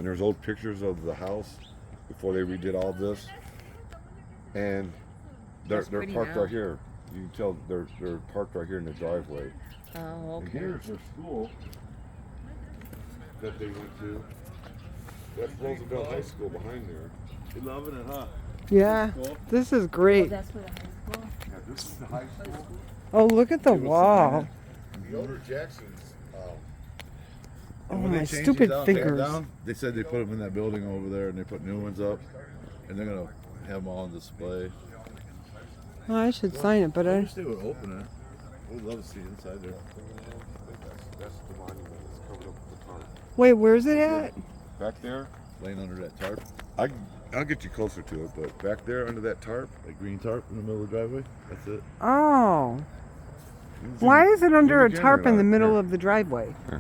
and there's old pictures of the house before they redid all this, and they're parked right here. You can tell they're parked right here in the driveway. Oh, And okay. here's their school that they went to. That's Roosevelt High School behind there. You loving it, huh? Yeah, this is great. That's where the high school. Yeah, this is the high school. Oh, look at the It was wall. Yoder Jackson's. Oh, And when they my changed stupid these out, tear fingers. down, they said they put them in that building over there, and they put new ones up, and they're gonna have them all on display. Oh, I should sign it, but I I. wish they would open it. We'd love to see inside there. That's the monument that's covered up with the tarp. Wait, where's it at? Back there, Laying under that tarp, I'll get you closer to it, but back there under that tarp. that green tarp in the middle of the driveway. That's it. Oh. zoom- Why is it under zoom a the tarp camera in the out. middle Here. of the driveway? Yeah,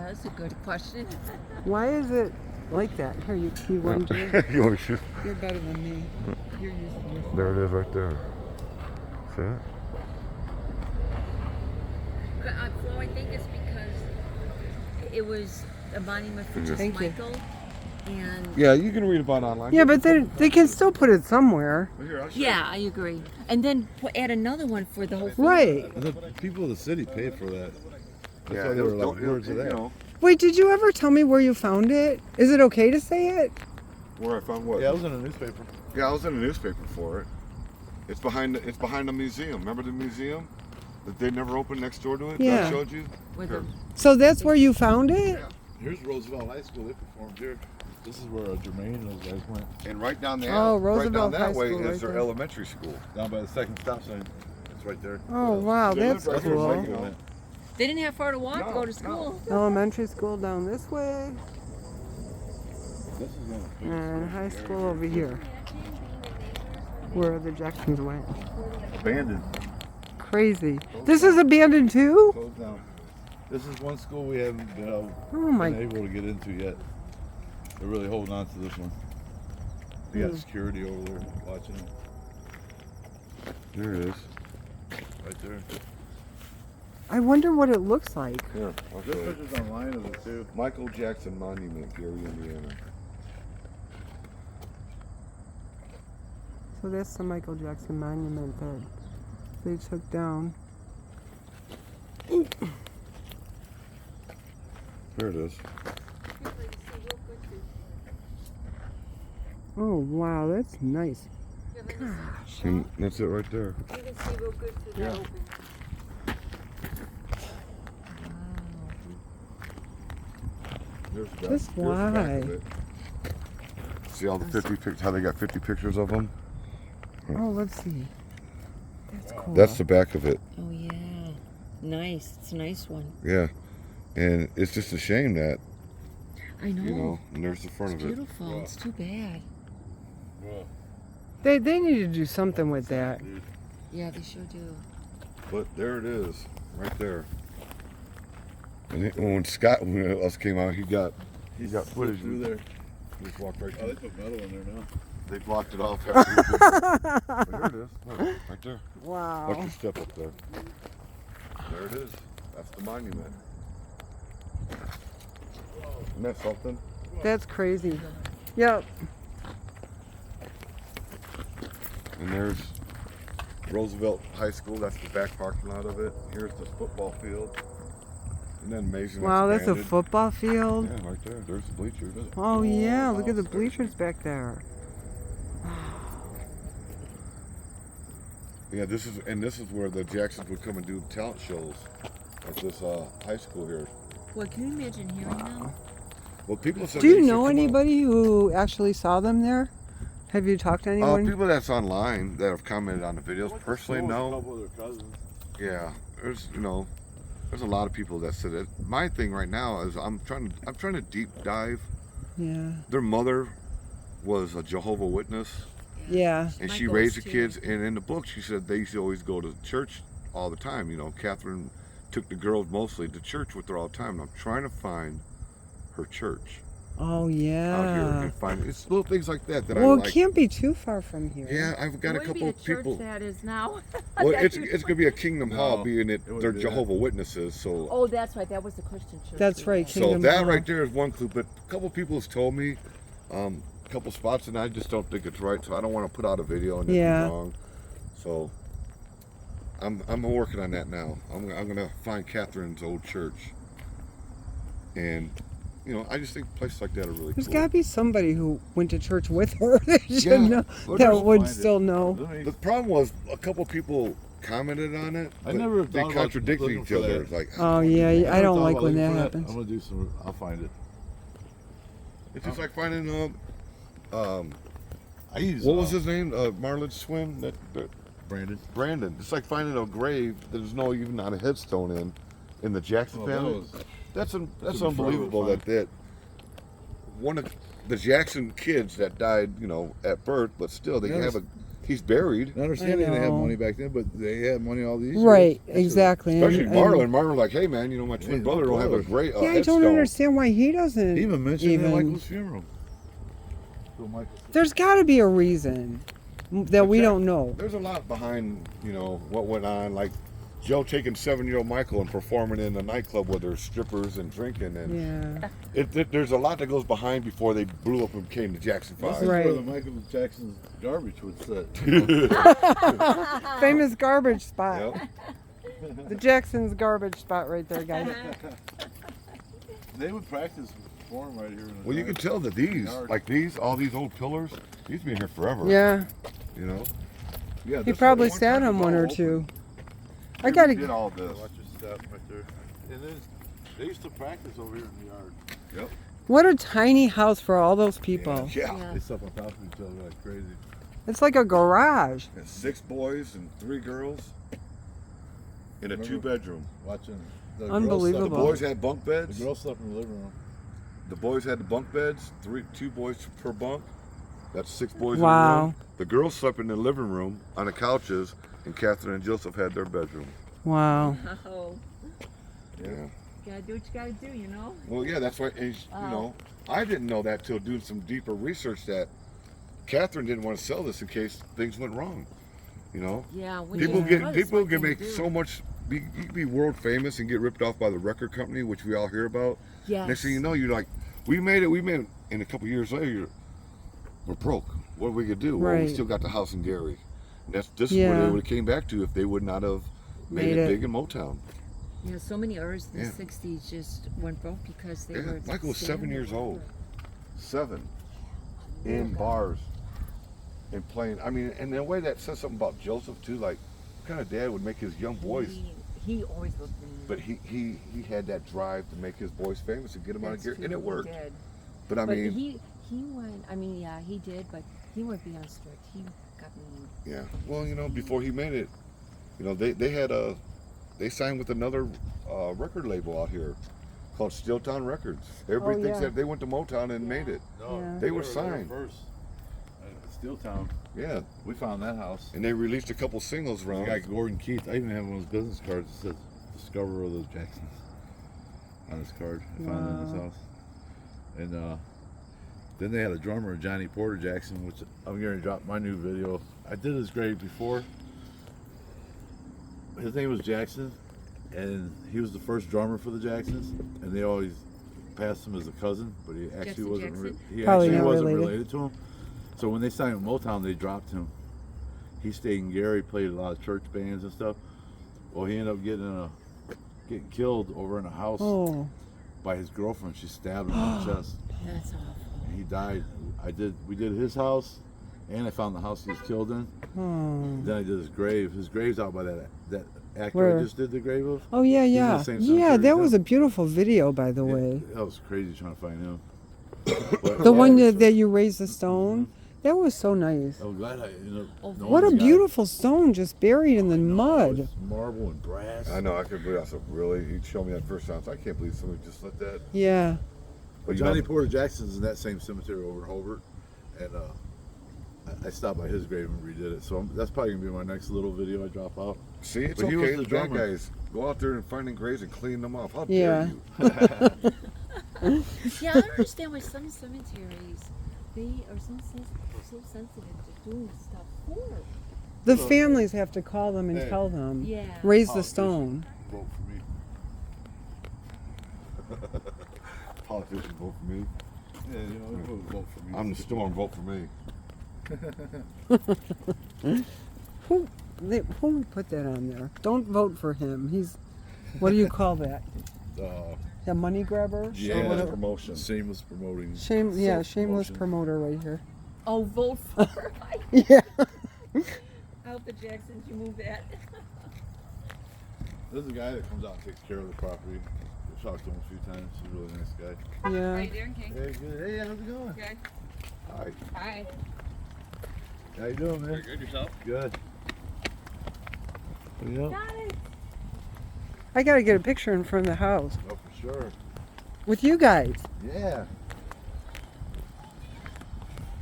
that's a good question. Why is it like that? Here, you want to? You want to shoot? You're better than me. You're using this. There it is right there. See it? Flo, I think it's because it was a monument for just Thank you. Michael. And Yeah, you can read about it online. Yeah, but then they can still put it somewhere. Here, I'll show you. yeah, I agree. And then add another one for the whole family. Right. And the people of the city paid for that. That's Yeah, why they were it'll- like words of you that. know, Wait, did you ever tell me where you found it? Is it okay to say it? where I found what? Yeah, I was in a newspaper. Yeah, I was in a newspaper for it. It's behind the museum. Remember the museum that they never opened next door to it? Yeah. That I showed you. With Here. the, So that's where you found it? Here's Roosevelt High School. They performed here. This is where Jermaine and those guys went. And right down there, Oh, right Roosevelt down High that way School is right their there. elementary school. Down by the second stop sign. It's right there. Oh, wow, They that's live right there, cool. like, you know. they didn't have far to walk to No, go to no. school. Elementary school down this way, This is one. and high school over here, where the Jacksons went. Abandoned. Crazy. This is abandoned too? Closed down. This is one school we haven't been, Oh my. been able to get into yet. They're really holding on to this one. They got Hmm. security over there watching it. There it is. Right there. I wonder what it looks like. Here, I'll This show you. picture's online of it too. Michael Jackson Monument, Gary, Indiana. So that's the Michael Jackson monument that they took down. There it is. Oh wow, that's nice. And that's it right there. You can see real good through Yeah. that open. There's that. That's Here's the back why. of it. See all the 50 pictures, how they got 50 pictures of them? Oh, let's see. That's cool. That's the back of it. Oh yeah, nice. It's a nice one. Yeah. And it's just a shame that, I know. you know, and there's the front it's of it. beautiful. Yeah. It's too bad. They need to do something with that. Yeah, they sure do. But there it is, right there. And when Scott when us came out, he got footage. through there. He just walked right Oh, they through. put metal in there now. They blocked it off. But there it is. Look, right there. Wow. Watch your step up there. There it is. That's the monument. Isn't that something? That's crazy. Yep. And there's Roosevelt High School. That's the back parking lot of it. Here's the football field. Isn't that amazing? Wow, that's a abandoned? football field. Yeah, right there. There's the bleachers. Oh yeah, look at the bleachers back there. Yeah, this is where the Jacksons would come and do talent shows at this high school here. Well, can you imagine hearing them? Well, people said. Do you they should know come out. anybody who actually saw them there? Have you talked to anyone? People that's online that have commented on the videos. Personally, A no. couple of their cousins. Yeah, there's there's a lot of people that said it. My thing right now is I'm trying to deep dive. Yeah. Their mother was a Jehovah Witness, Yeah. and My she goals, raised the too. kids. And in the book, she said they used to always go to church all the time. You know, Catherine took the girls mostly to church with her all the time. And I'm trying to find her church. Oh out here yeah. and find it's little things like that that I Well, like. it can't be too far from here. Yeah, I've got a Wouldn't couple be of the church people. that is now. Well, That it's gonna be a Kingdom Hall, No, being it it wouldn't they're be that. Jehovah Witnesses. So Oh, that's right. That was the Christian church. That's you're right, so Kingdom that Hall. right there is one clue. But a couple people have told me a couple spots, and I just don't think it's right. So I don't want to put out a video and it Yeah. be wrong. So I'm working on that now. I'm gonna find Catherine's old church, and you know I just think places like that are really There's cool. got to be somebody who went to church with her that should Yeah. know, Well, that just would find it. still know. Let me- The problem was a couple people commented on it. I but never they thought about contradicted looking each for other. that. It's like Oh yeah, never I don't thought like about when looking that for happens. I'm gonna do some. I'll find it. it's just like finding I use. what was his name? Marlon Swin. That Brandon. Brandon. It's like finding a grave that there's no even not a headstone in the Jackson Well, that family. was- That's that's unbelievable incredible that one of the Jackson kids that died, you know, at birth, but still they Yeah, have a he's buried. I understand they didn't have know. money back then, but they had money all these years. Right, That's just- exactly. Especially and- Marlon. Marlon's like, hey man, you know my twin Yeah, brother don't have a brother. great Yeah, I headstone. don't understand why he doesn't. He even mentioned it at even- Michael's funeral. So Michael. There's got to be a reason that we Jack- don't know. There's a lot behind, you know, what went on. Like Joe taking 7-year-old Michael and performing in a nightclub where there's strippers and drinking, and Yeah. there's a lot that goes behind before they blew up and came to Jackson This 5. is Right. where the Michael Jackson's garbage was set. Famous garbage spot. Yep. The Jackson's garbage spot right there, guys. They would practice perform right here. In the Well, you can tell that these, Yard. like these, all these old pillars, these been here forever. Yeah. You know. Yeah, He this probably one sat time on it's one all or open. two. I They gotta. did all this. Watch your step right there. And then they used to practice over here in the yard. Yep. What a tiny house for all those people. Yeah. Yeah. They slept on top of each other like crazy. It's like a garage. And 6 boys and 3 girls in a Remember? 2-bedroom. Watching the Unbelievable. The Girls boys had bunk slept, beds. the girls slept in the living room. The boys had the bunk beds, 2 boys per bunk. That's 6 boys in the Wow. room. The girls slept in the living room on the couches, and Catherine and Joseph had their bedroom. Wow. Oh, Yeah. gotta do what you gotta do, you know? Well, yeah, that's why. And, you know, I didn't know that till doing some deeper research that Catherine didn't want to sell this in case things went wrong. You know, Yeah. when people you get trust, people what can you make do. so much. You can be world famous and get ripped off by the record company, which we all hear about. Yes. Next thing you know, you're like, we made it. And a couple years later, we're broke. What are we gonna do? Well, we Right. still got the house in Gary. And this is where Yeah. they would have came back to if they would not have made it big in Motown. Yeah, so many artists in Yeah. the 60s just went broke because they Yeah, were. Michael was 7 staying years there. old. 7 in bars and playing. I mean, and in a way that says something about Joseph too. Like, what kind of dad would make his young boys? He always looked mean. But he had that drive to make his boys famous and get them out of That's Gary, true, and it he worked. did. But I But mean, he went. I mean, yeah, he did, but he went beyond strict. He got mean. yeah. Well, you know, before he made it, you know, they signed with another record label out here called Steeltown Records. Everybody thinks yeah. that they went to Motown and made it. No, Yeah. They were signed. first. Steeltown. Yeah, We found that house. and they released a couple singles The around. guy Gordon Keith. I even have one of his business cards that says "Discoverer of the Jacksons" on his card. I found it in his Wow. house. And then they had a drummer, Johnny Porter Jackson, which I'm going to drop my new video. I did his grave before. His name was Jackson, and he was the first drummer for the Jacksons, and they always passed him as a cousin, but he actually Jackson wasn't. Jackson? He Probably actually not wasn't related. related to him. So when they signed with Motown, they dropped him. He stayed in Gary, played a lot of church bands and stuff. Well, he ended up getting killed over in a house Oh. by his girlfriend. She stabbed him in the chest, That's awful. and he died. We did his house, and I found the house he was killed in. Oh. Then I did his grave. His grave's out by that actor Where? I just did the grave of. Oh yeah, in the yeah, same yeah. cemetery That as was him. a beautiful video, by the way. That was crazy trying to find him. But, The one yeah, that you raised the stone. That was so nice. I'm glad Oh, no What a one's got- beautiful stone just buried in the No, mud. it's marble and brass. I know. I could believe that's really. He showed me that first time. So I can't believe somebody just let that. Yeah. But you Johnny know- Porter Jackson's in that same cemetery over in Hobart, and I stopped by his grave and redid it. So that's probably gonna be my next little video I drop out. See, it's But he was okay. the The bad drummer. guys go out there and finding graves and clean them off. How Yeah. dare you? Yeah, I don't understand why some cemeteries they are so sensitive to doing stuff for. The families have to call them and Hey. tell them. Yeah. Raise the Politicians. stone. Vote for me. Politicians vote for me. Yeah, you know, vote for me. I'm the storm. Vote for me. Who put that on there? Don't vote for him. He's, what do you call that? A money grabber? Yeah, Or whatever? promotion. Shameless promoting. Shameless Self-promotion. promoter right here. Oh, vote for. Yeah. I hope the Jacksons you move that. There's a guy that comes out and takes care of the property. I've talked to him a few times. He's a really nice guy. How Yeah. you doing, King? Hey, good. Hey, how's it going? Good. Hi. Hi. How you doing, man? Good yourself? Good. Yeah. Got it. I gotta get a picture in front of the house Oh, for sure. with you guys. Yeah.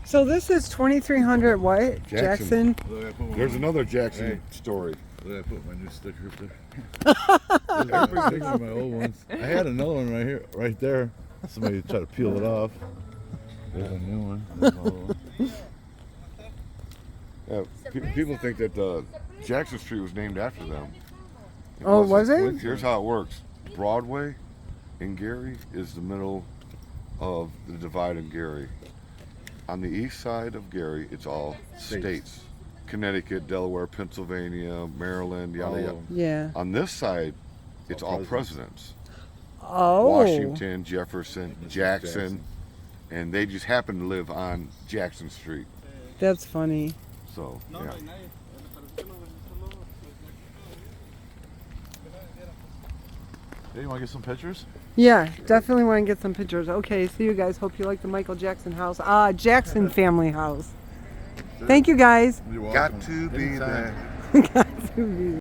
So this is 2300 what? Jackson. Look, I put my, There's another Jackson Hey. story. Look, I put my new sticker up there. These are my old ones. I had another one right here, right there. Somebody tried to peel it off. There's a new one. There's my old one. Yeah, people think that Jackson Street was named after them. Oh, wasn't. was it? Here's how it works. Broadway in Gary is the middle of the divide in Gary. On the east side of Gary, it's all states. Connecticut, Delaware, Pennsylvania, Maryland, yada yada. Yeah. On this side, it's all presidents. presidents. Oh. Washington, Jefferson, This is Jackson, and they just happen to live on Jackson Street. That's funny. So, yeah. Hey, you want to get some pictures? Yeah, definitely want to get some pictures. Okay, see you guys. Hope you like the Michael Jackson house. Jackson family house. Thank you guys. You're Got welcome. to be Anytime. there. Got to be